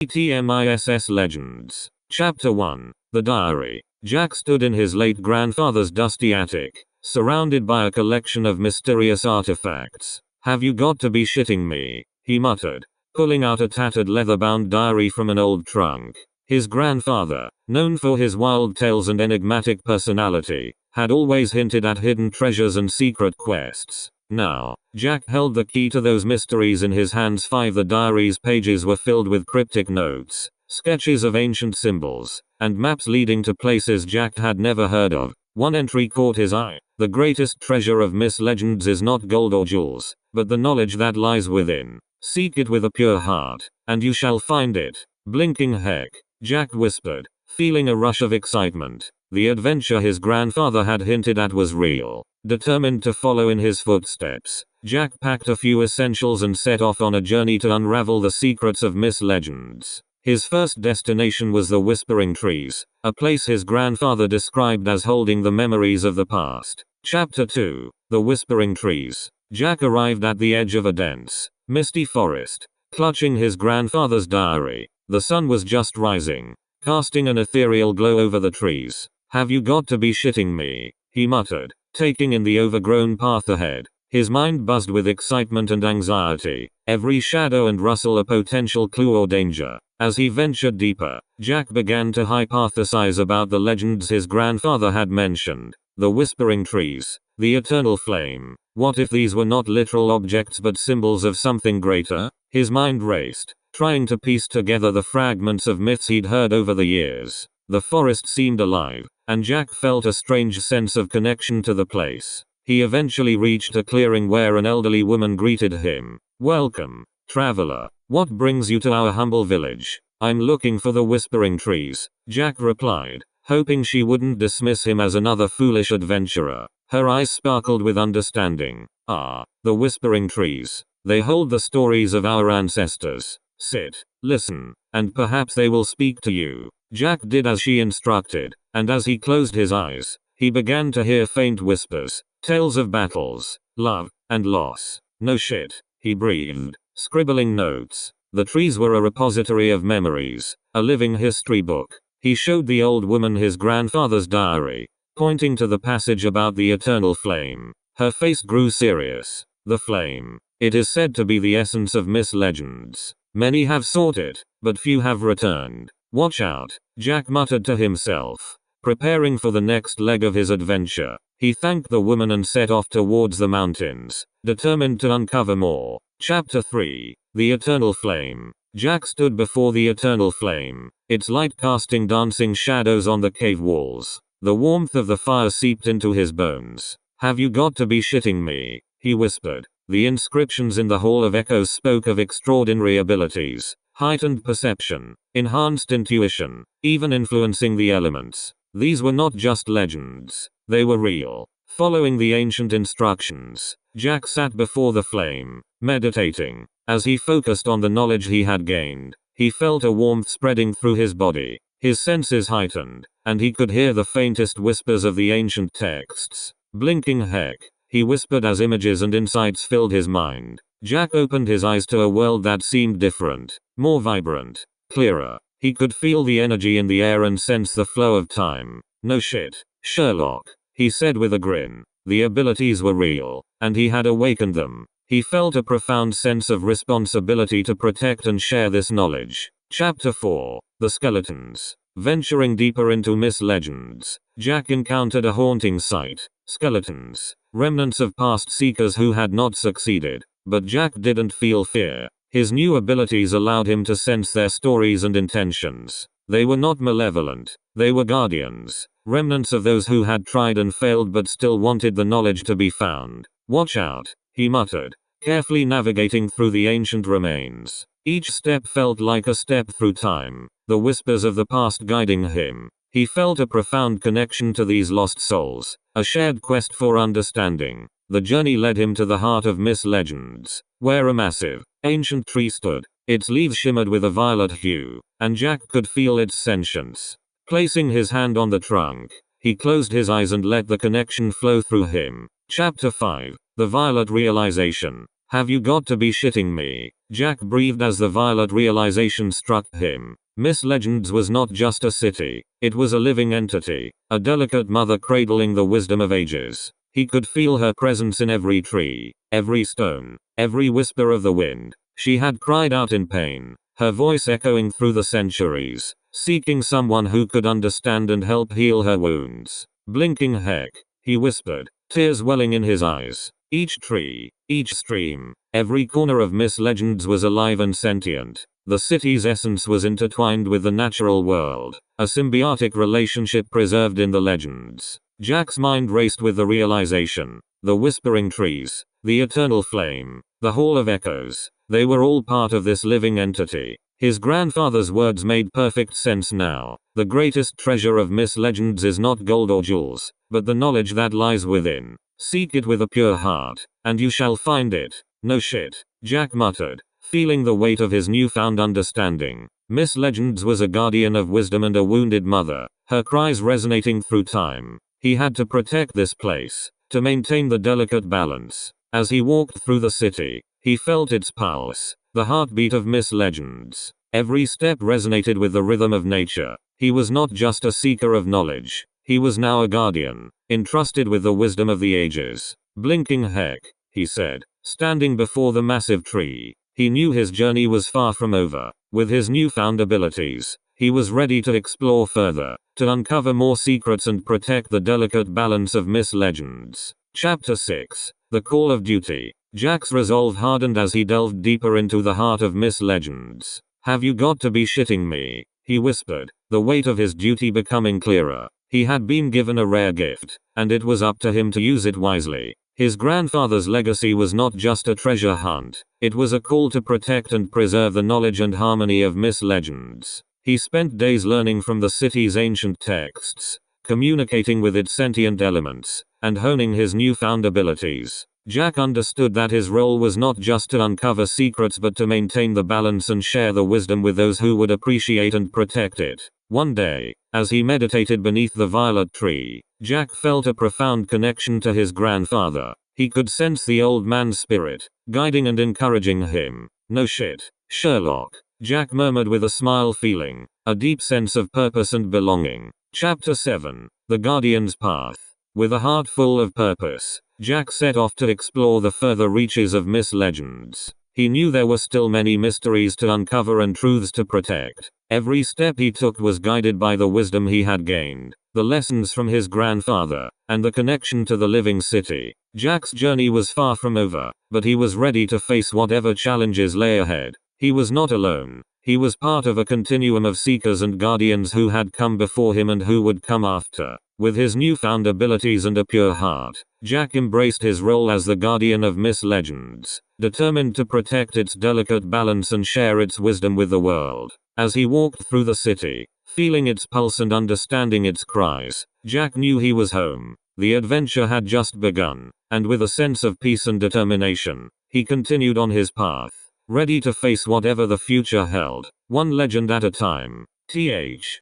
TMISS Legends. Chapter 1. The Diary. Jack stood in his late grandfather's dusty attic, surrounded by a collection of mysterious artifacts. "Have you got to be shitting me?" he muttered, pulling out a tattered leather-bound diary from an old trunk. His grandfather, known for his wild tales and enigmatic personality, had always hinted at hidden treasures and secret quests. Now, Jack held the key to those mysteries in his hands. The diary's pages were filled with cryptic notes, sketches of ancient symbols, and maps leading to places Jack had never heard of. One entry caught his eye. "The greatest treasure of Miss Legends is not gold or jewels, but the knowledge that lies within. Seek it with a pure heart, and you shall find it." "Blinking heck," Jack whispered, feeling a rush of excitement. The adventure his grandfather had hinted at was real. Determined to follow in his footsteps, Jack packed a few essentials and set off on a journey to unravel the secrets of Miss Legends. His first destination was the Whispering Trees, a place his grandfather described as holding the memories of the past. Chapter 2. The Whispering Trees. Jack arrived at the edge of a dense, misty forest, clutching his grandfather's diary. The sun was just rising, casting an ethereal glow over the trees. "Have you got to be shitting me?" he muttered, taking in the overgrown path ahead. His mind buzzed with excitement and anxiety, every shadow and rustle a potential clue or danger. As he ventured deeper, Jack began to hypothesize about the legends his grandfather had mentioned. The Whispering Trees, the Eternal Flame. What if these were not literal objects but symbols of something greater? His mind raced, trying to piece together the fragments of myths he'd heard over the years. The forest seemed alive, and Jack felt a strange sense of connection to the place. He eventually reached a clearing where an elderly woman greeted him. "Welcome, traveler. What brings you to our humble village?" "I'm looking for the Whispering Trees," Jack replied, hoping she wouldn't dismiss him as another foolish adventurer. Her eyes sparkled with understanding. "Ah, the Whispering Trees. They hold the stories of our ancestors. Sit, listen, and perhaps they will speak to you." Jack did as she instructed, and as he closed his eyes, he began to hear faint whispers, tales of battles, love, and loss. "No shit," he breathed, scribbling notes. The trees were a repository of memories, a living history book. He showed the old woman his grandfather's diary, pointing to the passage about the eternal flame. Her face grew serious. "The flame. It is said to be the essence of Miss Legends. Many have sought it, but few have returned. Watch out," Jack muttered to himself, preparing for the next leg of his adventure. He thanked the woman and set off towards the mountains, determined to uncover more. Chapter 3. The Eternal Flame. Jack stood before the Eternal Flame, its light casting dancing shadows on the cave walls. The warmth of the fire seeped into his bones. "Have you got to be shitting me?" he whispered. The inscriptions in the Hall of Echoes spoke of extraordinary abilities, heightened perception, enhanced intuition, even influencing the elements. These were not just legends, they were real. Following the ancient instructions, Jack sat before the flame, meditating. As he focused on the knowledge he had gained, he felt a warmth spreading through his body. His senses heightened, and he could hear the faintest whispers of the ancient texts. "Blinking heck," he whispered as images and insights filled his mind. Jack opened his eyes to a world that seemed different, more vibrant, clearer. He could feel the energy in the air and sense the flow of time. "No shit, Sherlock," he said with a grin. The abilities were real, and he had awakened them. He felt a profound sense of responsibility to protect and share this knowledge. Chapter 4. The Skeletons. Venturing deeper into Miss Legends, Jack encountered a haunting sight. Skeletons, remnants of past seekers who had not succeeded. But Jack didn't feel fear. His new abilities allowed him to sense their stories and intentions. They were not malevolent. They were guardians, remnants of those who had tried and failed but still wanted the knowledge to be found. "Watch out," he muttered, carefully navigating through the ancient remains. Each step felt like a step through time, the whispers of the past guiding him. He felt a profound connection to these lost souls, a shared quest for understanding. The journey led him to the heart of Miss Legends, where a massive, ancient tree stood. Its leaves shimmered with a violet hue, and Jack could feel its sentience. Placing his hand on the trunk, he closed his eyes and let the connection flow through him. Chapter 5. The Violet Realization. Have you got to be shitting me? Jack breathed as the violet realization struck him. Miss Legends was not just a city, it was a living entity, a delicate mother cradling the wisdom of ages. He could feel her presence in every tree, every stone, every whisper of the wind. She had cried out in pain, her voice echoing through the centuries, seeking someone who could understand and help heal her wounds. Blinking heck, he whispered, tears welling in his eyes. Each tree, each stream, every corner of Miss Legends was alive and sentient. The city's essence was intertwined with the natural world, a symbiotic relationship preserved in the legends. Jack's mind raced with the realization. The whispering trees, the eternal flame, the Hall of Echoes, they were all part of this living entity. His grandfather's words made perfect sense now. The greatest treasure of Miss Legends is not gold or jewels, but the knowledge that lies within. Seek it with a pure heart, and you shall find it. No shit, Jack muttered, feeling the weight of his newfound understanding. Miss Legends was a guardian of wisdom and a wounded mother, her cries resonating through time. He had to protect this place, to maintain the delicate balance. As he walked through the city, he felt its pulse, the heartbeat of Miss Legends. Every step resonated with the rhythm of nature. He was not just a seeker of knowledge. He was now a guardian, entrusted with the wisdom of the ages. Blinking heck, he said, standing before the massive tree. He knew his journey was far from over. With his newfound abilities, he was ready to explore further, to uncover more secrets and protect the delicate balance of Miss Legends. Chapter 6. The Call of Duty. Jack's resolve hardened as he delved deeper into the heart of Miss Legends. Have you got to be shitting me? He whispered, the weight of his duty becoming clearer. He had been given a rare gift, and it was up to him to use it wisely. His grandfather's legacy was not just a treasure hunt, it was a call to protect and preserve the knowledge and harmony of Miss Legends. He spent days learning from the city's ancient texts, communicating with its sentient elements, and honing his newfound abilities. Jack understood that his role was not just to uncover secrets but to maintain the balance and share the wisdom with those who would appreciate and protect it. One day, as he meditated beneath the violet tree, Jack felt a profound connection to his grandfather. He could sense the old man's spirit, guiding and encouraging him. No shit, Sherlock, Jack murmured with a smile, feeling a deep sense of purpose and belonging. Chapter 7. The Guardian's Path. With a heart full of purpose, Jack set off to explore the further reaches of Miss Legends. He knew there were still many mysteries to uncover and truths to protect. Every step he took was guided by the wisdom he had gained, the lessons from his grandfather, and the connection to the living city. Jack's journey was far from over, but he was ready to face whatever challenges lay ahead. He was not alone. He was part of a continuum of seekers and guardians who had come before him and who would come after. With his newfound abilities and a pure heart, Jack embraced his role as the guardian of Miss Legends, determined to protect its delicate balance and share its wisdom with the world. As he walked through the city, feeling its pulse and understanding its cries, Jack knew he was home. The adventure had just begun, and with a sense of peace and determination, he continued on his path, ready to face whatever the future held, one legend at a time. Th.